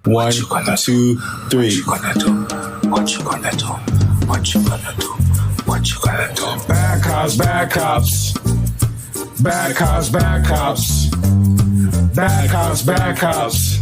One, two, three. What you gonna do? What you gonna do? What you gonna do? What you gonna do? Bad cops, bad cops. Bad cops, bad cops. Bad cops, bad cops.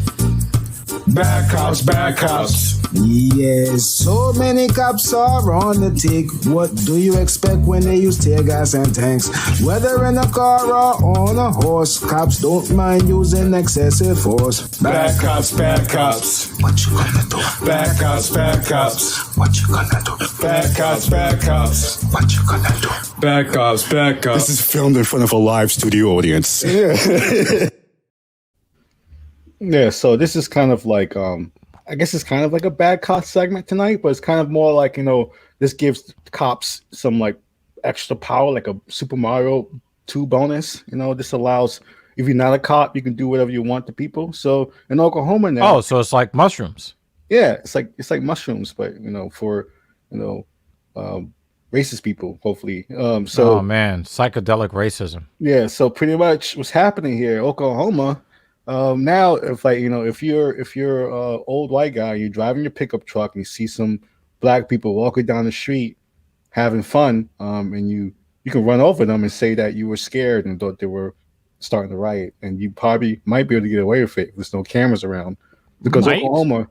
Bad cops, bad cops. Yes, so many cops are on the tick. What do you expect when they use tear gas and tanks? Whether in a car or on a horse, cops don't mind using excessive force. Bad cops, bad cops. What you gonna do? Bad cops, bad cops. What you gonna do? Bad cops, bad cops. What you gonna do? Bad cops, bad cops. This is filmed in front of a live studio audience. Yeah, so this is kind of like I guess it's kind of like a bad cop segment tonight, but it's kind of more like, this gives cops some like extra power, like a Super Mario 2 bonus. This allows, if you're not a cop, you can do whatever you want to people. So in Oklahoma now, Oh, so it's like mushrooms. yeah, it's like mushrooms, but for racist people, hopefully. Oh man, psychedelic racism. Yeah, so pretty much what's happening here, Oklahoma. Now, if you're an old white guy, you're driving your pickup truck and you see some black people walking down the street having fun, and you can run over them and say that you were scared and thought they were starting to riot, and you probably might be able to get away with it if there's no cameras around, because Oklahoma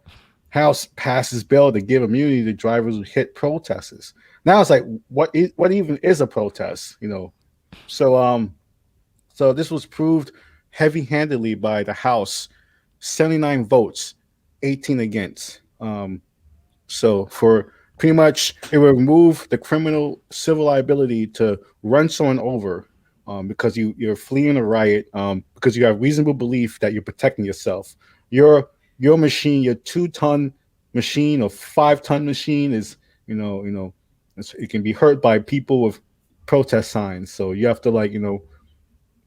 House passes bill to give immunity to drivers who hit protesters. Now it's like, what even is a protest? So this was proved heavy-handedly by the House, 79 votes, 18 against. So for pretty much, it will remove the criminal civil liability to run someone over because you're fleeing a riot, because you have reasonable belief that you're protecting yourself. Your machine, your 2-ton machine or 5-ton machine is, it can be hurt by people with protest signs. So you have to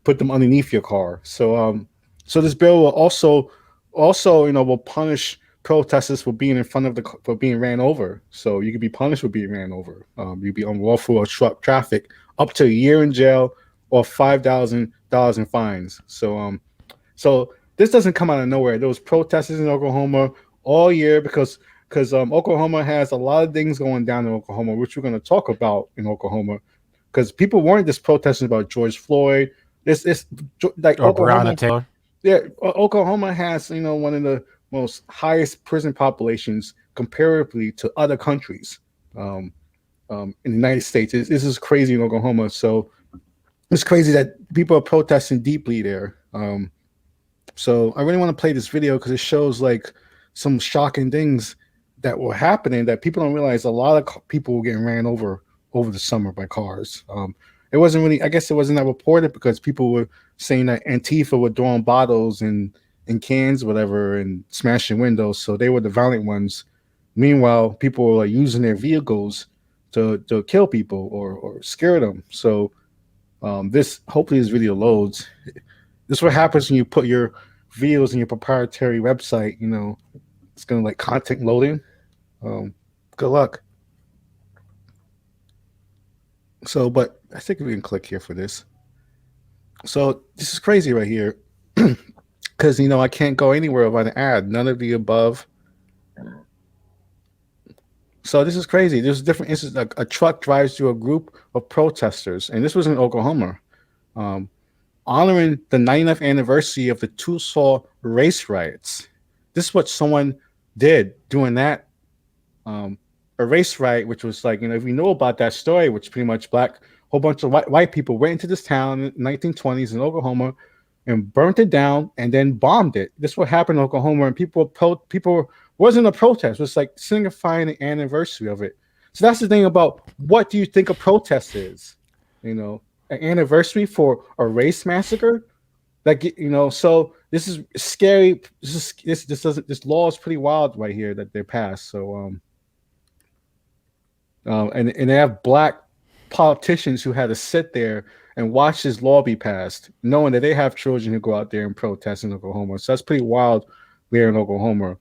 put them underneath your car. So this bill will also will punish protesters for being for being ran over. So you could be punished for being ran over. You'd be unlawful or obstruct traffic, up to a year in jail or $5,000 in fines. So this doesn't come out of nowhere. There was protesters in Oklahoma all year because Oklahoma has a lot of things going down in Oklahoma, which we're going to talk about in Oklahoma, because people weren't just protesting about George Floyd. It's like Oklahoma, Breonna Taylor. Yeah, Oklahoma has one of the most highest prison populations comparatively to other countries in the United States. This is crazy in Oklahoma. So it's crazy that people are protesting deeply there. So I really want to play this video because it shows like some shocking things that were happening that people don't realize. A lot of people were getting ran over the summer by cars. It wasn't really, I guess it wasn't that reported because people were saying that Antifa were throwing bottles and cans, whatever, and smashing windows. So they were the violent ones. Meanwhile, people were like using their vehicles to kill people or scare them. So hopefully this video loads. This is what happens when you put your videos in your proprietary website. It's gonna like content loading. Good luck. So, but I think we can click here for this. So this is crazy right here, because I can't go anywhere without an ad. None of the above. So this is crazy. There's different instances. Like a truck drives through a group of protesters, and this was in Oklahoma, honoring the 99th anniversary of the Tulsa race riots. This is what someone did doing that. A race riot, which was like, if you know about that story, which pretty much whole bunch of white people went into this town in the 1920s in Oklahoma and burnt it down and then bombed it. This is what happened in Oklahoma, and people wasn't a protest. It was like signifying the anniversary of it. So that's the thing about, what do you think a protest is? An anniversary for a race massacre? So this is scary. This law is pretty wild right here that they passed. So and they have black politicians who had to sit there and watch this law be passed, knowing that they have children who go out there and protest in Oklahoma. So that's pretty wild there in Oklahoma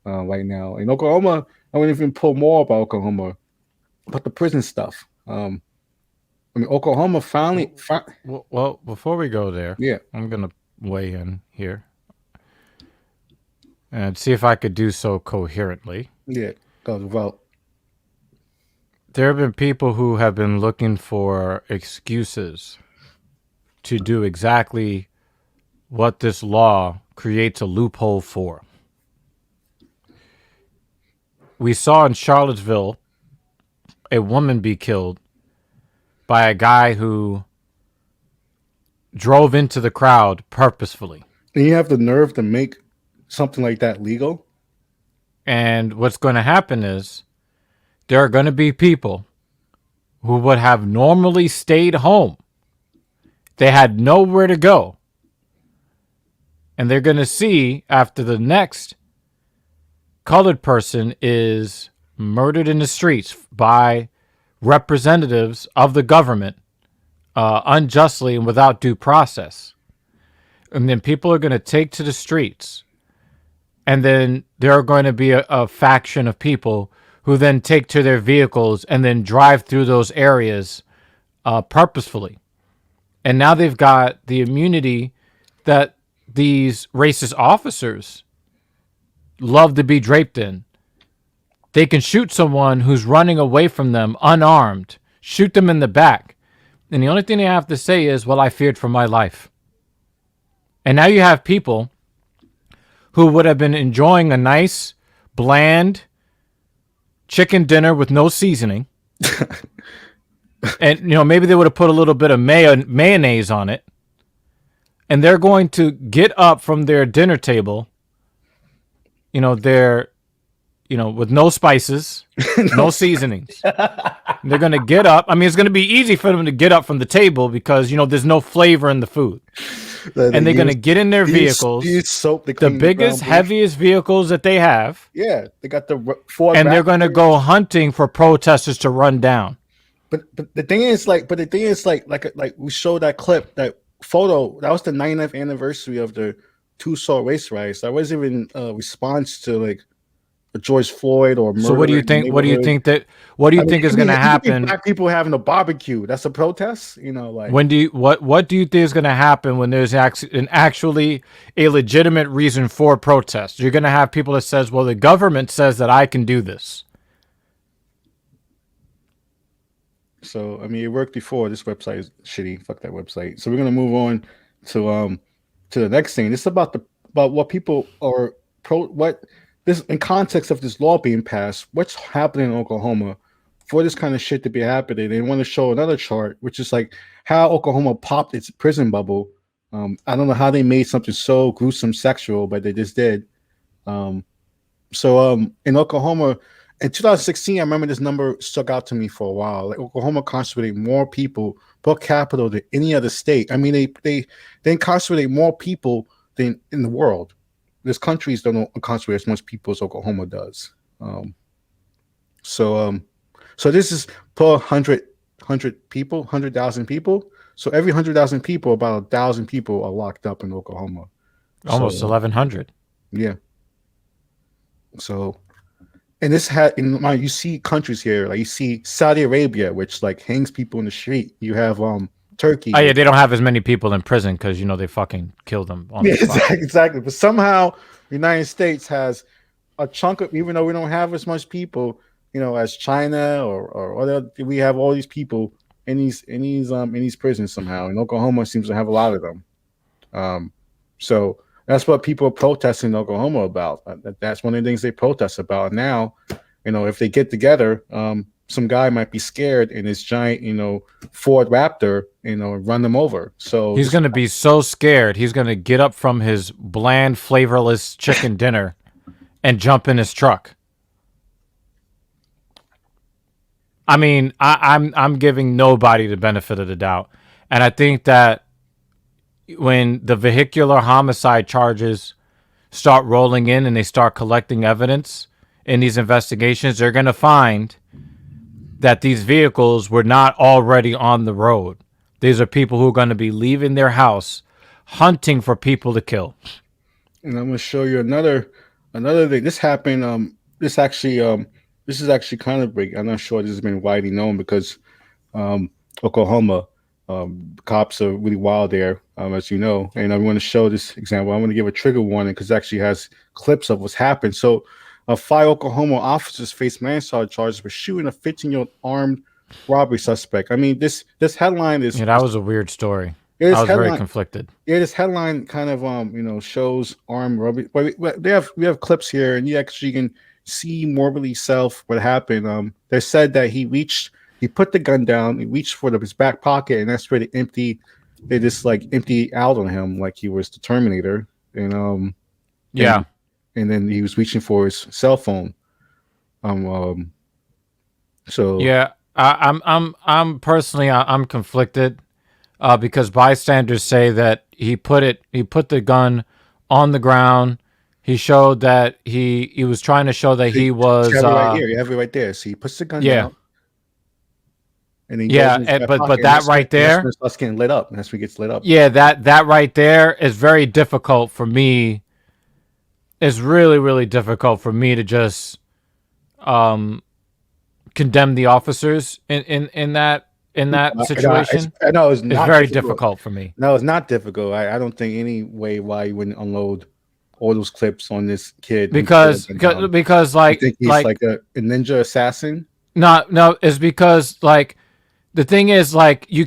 right now. In Oklahoma, I wouldn't even pull more about Oklahoma, but the prison stuff. Oklahoma finally. Well, before we go there, yeah, I'm gonna weigh in here. and see if I could do so coherently. Yeah, goes vote. There have been people who have been looking for excuses to do exactly what this law creates a loophole for. We saw in Charlottesville a woman be killed by a guy who drove into the crowd purposefully. And you have the nerve to make something like that legal? And what's going to happen is there are going to be people who would have normally stayed home. They had nowhere to go. And they're going to see after the next colored person is murdered in the streets by representatives of the government unjustly and without due process. And then people are going to take to the streets. And then there are going to be a faction of people who then take to their vehicles and then drive through those areas purposefully. And now they've got the immunity that these racist officers love to be draped in. They can shoot someone who's running away from them unarmed, shoot them in the back. And the only thing they have to say is, well, I feared for my life. And now you have people who would have been enjoying a nice, bland chicken dinner with no seasoning. And, maybe they would have put a little bit of mayonnaise on it. And they're going to get up from their dinner table, with no spices, no seasonings. They're going to get up. I mean, it's going to be easy for them to get up from the table because, there's no flavor in the food. And they're going to get in their vehicles, the biggest, heaviest vehicles that they have. Yeah, they got the Ford. And they're going to go hunting for protesters to run down. But the thing is, like we showed that clip, that photo. That was the 90th anniversary of the Tulsa race riots. That wasn't even a response to like George Floyd or murder. So what do you think? What do you think is going to happen? Black people having a barbecue. That's a protest. What do you think is going to happen when there's actually a legitimate reason for protest? You're going to have people that says, well, the government says that I can do this. So I mean, it worked before. This website is shitty. Fuck that website. So we're gonna move on to the next thing. This is about what people are what this in context of this law being passed. What's happening in Oklahoma for this kind of shit to be happening? They want to show another chart, which is like how Oklahoma popped its prison bubble. I don't know how they made something so gruesome sexual, but they just did. In Oklahoma. In 2016, I remember this number stuck out to me for a while. Like Oklahoma incarcerated more people per capita than any other state. I mean, they incarcerate more people than in the world. There's countries that don't incarcerate as much people as Oklahoma does. So this is per 100,000 people. So every 100,000 people, about 1,000 people are locked up in Oklahoma. Almost 1,100. Yeah. So. And this had in mind, you see countries here, like you see Saudi Arabia, which like hangs people in the street. You have Turkey. Oh yeah, they don't have as many people in prison because they fucking killed them. Exactly. But somehow the United States has a chunk of, even though we don't have as much people, as China or other, we have all these people in these prisons somehow. And Oklahoma seems to have a lot of them. So. That's what people are protesting in Oklahoma about. That's one of the things they protest about. Now, if they get together, some guy might be scared in his giant, Ford Raptor, run them over. So he's going to be so scared. He's going to get up from his bland, flavorless chicken dinner and jump in his truck. I mean, I'm giving nobody the benefit of the doubt. And I think that when the vehicular homicide charges start rolling in and they start collecting evidence in these investigations, they're going to find that these vehicles were not already on the road. These are people who are going to be leaving their house hunting for people to kill. And I'm going to show you another thing. This happened. This is actually kind of big. I'm not sure this has been widely known because Oklahoma. Cops are really wild there, as you know. And I want to show this example. I want to give a trigger warning because it actually has clips of what's happened. So, 5 Oklahoma officers face manslaughter charges for shooting a 15-year-old armed robbery suspect. I mean, this headline is that was a weird story. I was very conflicted. Yeah, this headline kind of shows armed robbery. But we have clips here, and you actually can see morbidly self what happened. They said that he put the gun down, he reached for his back pocket, and that's where they just like empty out on him like he was the Terminator. And and then he was reaching for his cell phone. So yeah, I'm personally I'm conflicted because bystanders say that he put the gun on the ground. He showed that he was trying to show that he was right here. You have it right there. So he puts the gun down. And then but that right there, that's when it's getting lit up. That's when it gets lit up. Yeah, that right there is very difficult for me. It's really, really difficult for me to just condemn the officers in that situation. I know it's not very difficult for me. No, it's not difficult. I don't think any way why you wouldn't unload all those clips on this kid because like you think he's like a ninja assassin. No, it's because like the thing is like you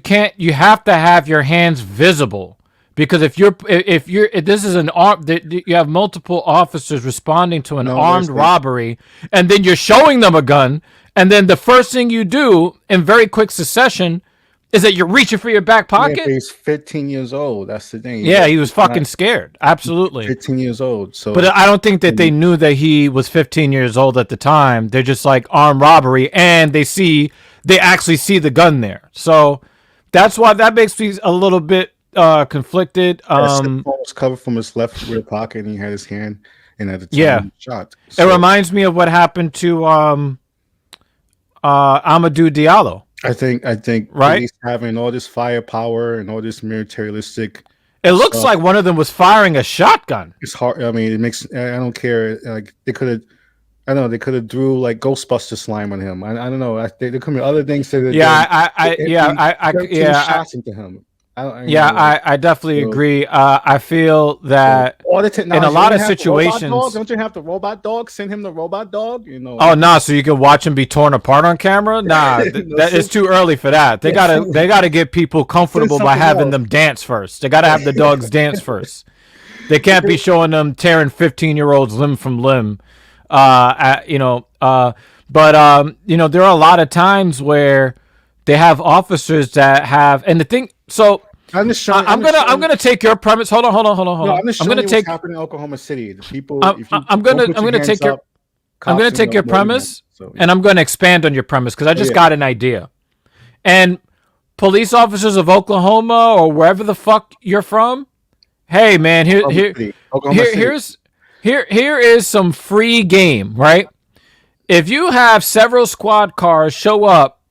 have to have your hands visible. Because if this is you have multiple officers responding to an armed robbery, and then you're showing them a gun, and then the first thing you do in very quick succession is that you're reaching for your back pocket. Yeah, he's 15 years old. That's the thing. Yeah, he was fucking scared. Absolutely. 15 years old. So, but I don't think that they knew that he was 15 years old at the time. They're just like armed robbery, and they actually see the gun there. So that's why that makes me a little bit conflicted. Was covered from his left rear pocket, and he had his hand and at the time shot. So, it reminds me of what happened to Amadou Diallo. I think right, he's having all this firepower and all this militaristic. It looks stuff. Like one of them was firing a shotgun. It's hard. I mean, it makes. I don't care. Like they could have. I don't know. They could have drew like Ghostbuster slime on him. I don't know. There could be other things. Shots into him. I definitely agree. I feel that in a lot of situations, don't you have the robot dog? Send him the robot dog. Oh no, so you can watch him be torn apart on camera. Nah, that is too early for that. They gotta get people comfortable by having them dance first. They gotta have the dogs dance first. They can't be showing them tearing 15-year-olds limb from limb. But there are a lot of times where they have officers that have, and the thing. So I'm gonna take your premise. Hold on. No, I'm gonna take what's happening in Oklahoma City. The people. I'm gonna take your premise, and I'm gonna expand on your premise because I just got an idea. And police officers of Oklahoma or wherever the fuck you're from, hey man, here is some free game, right? If you have several squad cars show up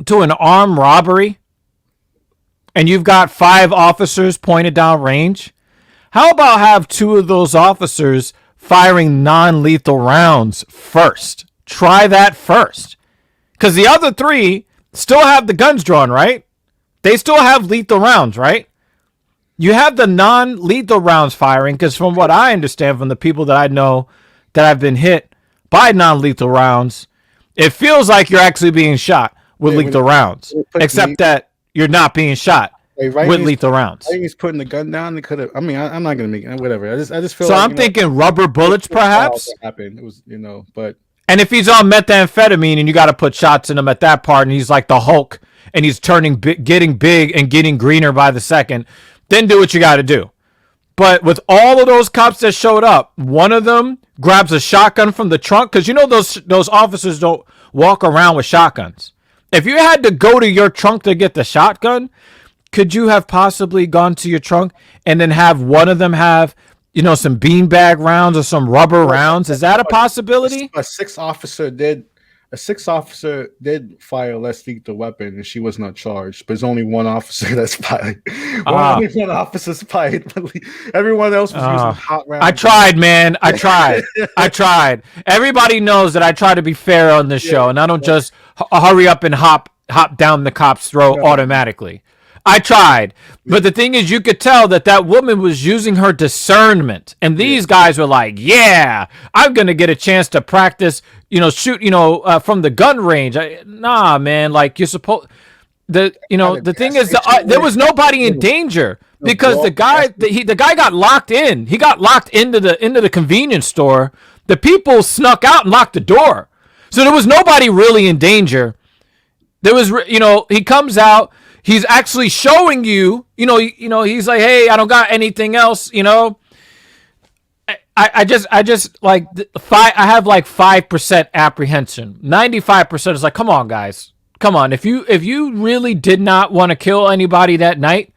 to an armed robbery, and you've got 5 officers pointed down range, how about have 2 of those officers firing non-lethal rounds first? Try that first. Because the other 3 still have the guns drawn, right? They still have lethal rounds, right? You have the non-lethal rounds firing, because from what I understand from the people that I know that have been hit by non-lethal rounds, it feels like you're actually being shot with lethal rounds, except that you're not being shot with lethal rounds. I think he's putting the gun down. They could have. I mean, I'm not gonna make it. Whatever. I just feel. So like, I'm thinking rubber bullets, perhaps. Happened. It was, but. And if he's on methamphetamine and you got to put shots in him at that part, and he's like the Hulk, and he's getting big and getting greener by the second, then do what you got to do. But with all of those cops that showed up, one of them grabs a shotgun from the trunk, because those officers don't walk around with shotguns. If you had to go to your trunk to get the shotgun, could you have possibly gone to your trunk and then have one of them have, some beanbag rounds or some rubber rounds? Is that a possibility? A sixth officer did fire a less lethal weapon, and she was not charged. But there's only one officer that's fired. Only one officer's fired. Everyone else was using hot rounds. I tried, man. I tried. Everybody knows that I try to be fair on this show, and I don't just hurry up and hop down the cop's throat automatically. I tried. But the thing is, you could tell that that woman was using her discernment. And these guys were like, yeah, I'm going to get a chance to practice, shoot, from the gun range. Nah, man, like you're supposed... The thing is, there was nobody in danger because the guy got locked in. He got locked into the convenience store. The people snuck out and locked the door, so there was nobody really in danger. There was, he comes out. He's actually showing you, he's like, hey, I don't got anything else, I just like I have like 5% apprehension. 95% is like, come on, guys. Come on, if you really did not want to kill anybody that night,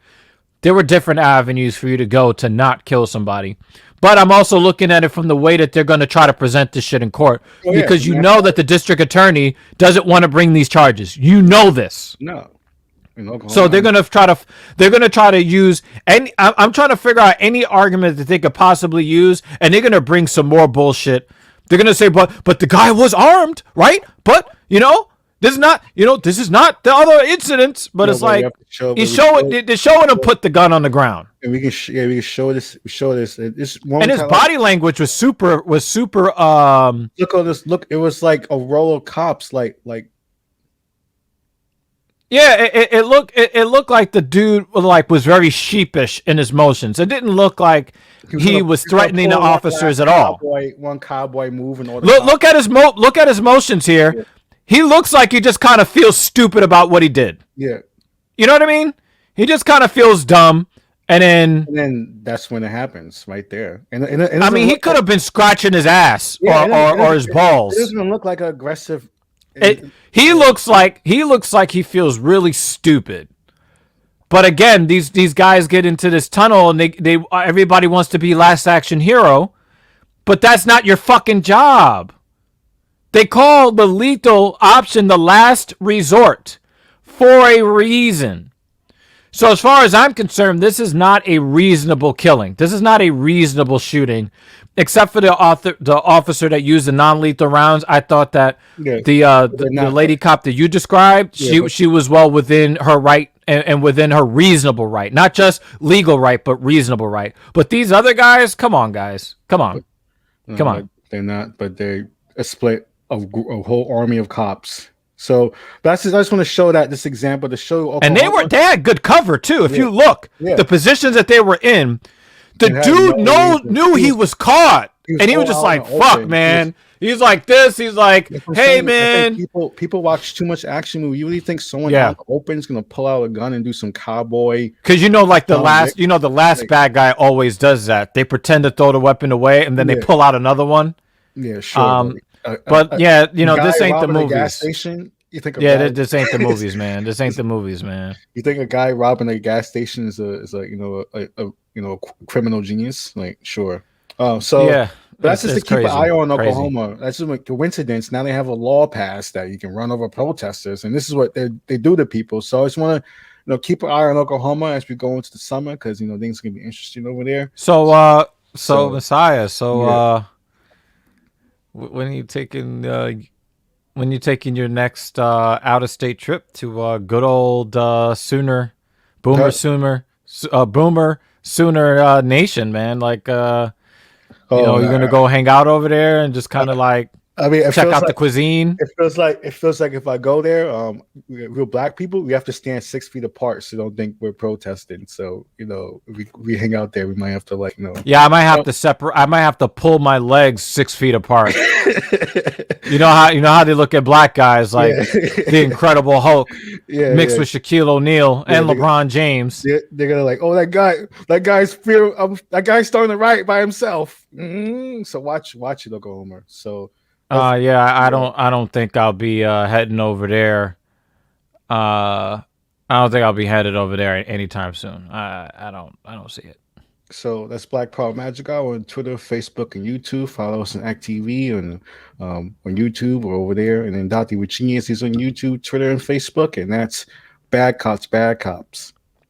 there were different avenues for you to go to not kill somebody. But I'm also looking at it from the way that they're going to try to present this shit in court, because you know that the district attorney doesn't want to bring these charges. You know this. No. So they're going to try to use any. I'm trying to figure out any argument that they could possibly use, and they're going to bring some more bullshit. They're going to say, but the guy was armed, right? But this is not, this is not the other incidents, but it's like they're showing him put the gun on the ground. And we can show this. And his body language was super. Look at this. Look, it was like a row of cops. Like. Yeah, it looked like the dude was very sheepish in his motions. It didn't look like he was threatening the officers at all. One cowboy move and look at his motions here. Yeah. He looks like he just kind of feels stupid about what he did. Yeah. You know what I mean? He just kind of feels dumb, and then that's when it happens right there. And I mean, he could have been scratching his ass or his balls. It doesn't look like an aggressive. He looks like he feels really stupid. But again, these guys get into this tunnel and they everybody wants to be last action hero, but that's not your fucking job. They call the lethal option the last resort for a reason. So as far as I'm concerned, this is not a reasonable killing. This is not a reasonable shooting, except for the officer that used the non-lethal rounds. I thought that the lady cop that you described, she was well within her right and within her reasonable right, not just legal right, but reasonable right. But these other guys, come on, guys, come on. They're not, but they're a split of a whole army of cops. So I just want to show this example to show. Oklahoma. And they had good cover too. If you look, the positions that they were in, the dude knew he was caught, and he was just like, "Fuck, man." He's like this. He's like, "Hey, man." People watch too much action movie. You really think someone out in the open is gonna pull out a gun and do some cowboy? Because the last bad guy always does that. They pretend to throw the weapon away, and then they pull out another one. Yeah, sure. But this ain't the movies. Gas station. You think? This ain't the movies, man. This ain't the movies, man. You think a guy robbing a gas station is a criminal genius? Like, sure. That's just to keep an eye on Oklahoma. That's just like coincidence. Now they have a law passed that you can run over protesters, and this is what they do to people. So I just want to keep an eye on Oklahoma as we go into the summer, because things are gonna be interesting over there. So Messiah. When are you taking your next out of state trip to good old Boomer Sooner Nation, man? Like you're gonna go hang out over there and just kind of check out the cuisine. It feels like if I go there, real black people, we have to stand 6 feet apart, so don't think we're protesting. So if we hang out there, we might have to Yeah, I might have to separate. I might have to pull my legs 6 feet apart. You know how they look at black guys like the Incredible Hulk mixed with Shaquille O'Neal and LeBron James. They're gonna oh, that guy's starting to riot by himself. So watch it, Oklahoma. So. I don't think I'll be heading over there. I don't think I'll be headed over there anytime soon. I don't see it. So that's Black Power Magic Hour on Twitter, Facebook, and YouTube. Follow us on act.tv and on YouTube or over there. And then Dr. with Genius is on YouTube, Twitter, and Facebook. And that's Bad Cops, Bad Cops.